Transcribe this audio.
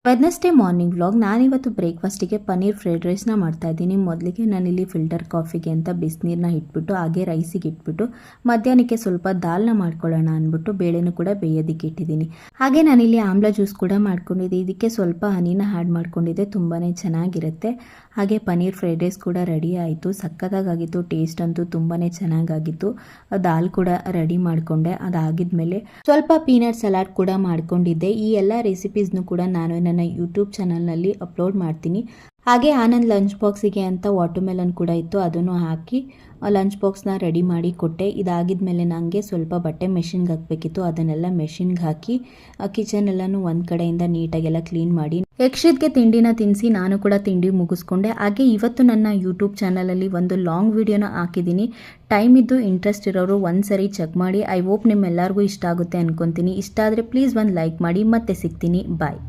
Wednesday morning vlog. ನಾನಿವತ್ತು ಬ್ರೇಕ್ಫಾಸ್ಟಿಗೆ paneer fried ರೈಸ್ನ ಮಾಡ್ತಾಯಿದ್ದೀನಿ. ಮೊದಲಿಗೆ ನಾನಿಲ್ಲಿ ಫಿಲ್ಟರ್ ಕಾಫಿಗೆ ಅಂತ ಬಿಸಿನೀರನ್ನ ಇಟ್ಬಿಟ್ಟು ಹಾಗೆ ರೈಸಿಗೆ ಇಟ್ಬಿಟ್ಟು ಮಧ್ಯಾಹ್ನಕ್ಕೆ ಸ್ವಲ್ಪ ದಾಲ್ನ ಮಾಡ್ಕೊಳ್ಳೋಣ ಅಂದ್ಬಿಟ್ಟು ಬೇಳೆನೂ ಕೂಡ ಬೇಯೋದಕ್ಕೆ ಇಟ್ಟಿದ್ದೀನಿ. ಹಾಗೆ ನಾನಿಲ್ಲಿ ಆಮ್ಲ ಜ್ಯೂಸ್ ಕೂಡ ಮಾಡ್ಕೊಂಡಿದ್ದೆ. ಇದಕ್ಕೆ ಸ್ವಲ್ಪ ಹನಿನ ಆ್ಯಡ್ ಮಾಡ್ಕೊಂಡಿದ್ದೆ, ತುಂಬಾ ಚೆನ್ನಾಗಿರುತ್ತೆ. ಹಾಗೆ ಪನ್ನೀರ್ ಫ್ರೈಡ್ ರೈಸ್ ಕೂಡ ರೆಡಿ ಆಯಿತು. ಸಕ್ಕತ್ತಾಗಿತ್ತು, ಟೇಸ್ಟ್ ಅಂತೂ ತುಂಬಾ ಚೆನ್ನಾಗಾಗಿತ್ತು. ದಾಲ್ ಕೂಡ ರೆಡಿ ಮಾಡಿಕೊಂಡೆ. ಅದಾಗಿದ್ಮೇಲೆ ಸ್ವಲ್ಪ ಪೀನಟ್ ಸಲಾಡ್ ಕೂಡ ಮಾಡ್ಕೊಂಡಿದ್ದೆ. ಈ ಎಲ್ಲ ರೆಸಿಪೀಸ್ನು ಕೂಡ ನಾನು ನನ್ನ ಯೂಟ್ಯೂಬ್ ಚಾನಲ್ನಲ್ಲಿ ಅಪ್ಲೋಡ್ ಮಾಡ್ತೀನಿ. ಹಾಗೆ ಆನಂದ್ ಲಂಚ್ ಬಾಕ್ಸಿಗೆ ಅಂತ ವಾಟರ್ಮೆಲನ್ ಕೂಡ ಇತ್ತು, ಅದನ್ನು ಹಾಕಿ ಲಂಚ್ ಬಾಕ್ಸ್ನ ರೆಡಿ ಮಾಡಿ ಕೊಟ್ಟೆ. ಇದಾಗಿದ್ಮೇಲೆ ನನಗೆ ಸ್ವಲ್ಪ ಬಟ್ಟೆ ಮೆಷಿನ್ಗೆ ಹಾಕಬೇಕಿತ್ತು, ಅದನ್ನೆಲ್ಲ ಮೆಷಿನ್ಗೆ ಹಾಕಿ ಕಿಚನ್ ಎಲ್ಲನೂ ಒಂದು ಕಡೆಯಿಂದ ನೀಟಾಗೆಲ್ಲ ಕ್ಲೀನ್ ಮಾಡಿ ಯಕ್ಷಿತ್ಗೆ ತಿಂಡಿನ ತಿನ್ನಿಸಿ ನಾನು ಕೂಡ ತಿಂಡಿ ಮುಗಿಸ್ಕೊಂಡೆ. ಹಾಗೆ ಇವತ್ತು ನನ್ನ ಯೂಟ್ಯೂಬ್ ಚಾನಲಲ್ಲಿ ಒಂದು ಲಾಂಗ್ ವಿಡಿಯೋನ ಹಾಕಿದ್ದೀನಿ. ಟೈಮ್ ಇದ್ದು ಇಂಟ್ರೆಸ್ಟ್ ಇರೋರು ಒಂದ್ಸರಿ ಚೆಕ್ ಮಾಡಿ. ಐ ಹೋಪ್ ನಿಮ್ಮೆಲ್ಲರಿಗೂ ಇಷ್ಟ ಆಗುತ್ತೆ ಅನ್ಕೊತೀನಿ. ಇಷ್ಟ ಆದರೆ ಪ್ಲೀಸ್ ಒಂದು ಲೈಕ್ ಮಾಡಿ. ಮತ್ತೆ ಸಿಗ್ತೀನಿ. ಬಾಯ್.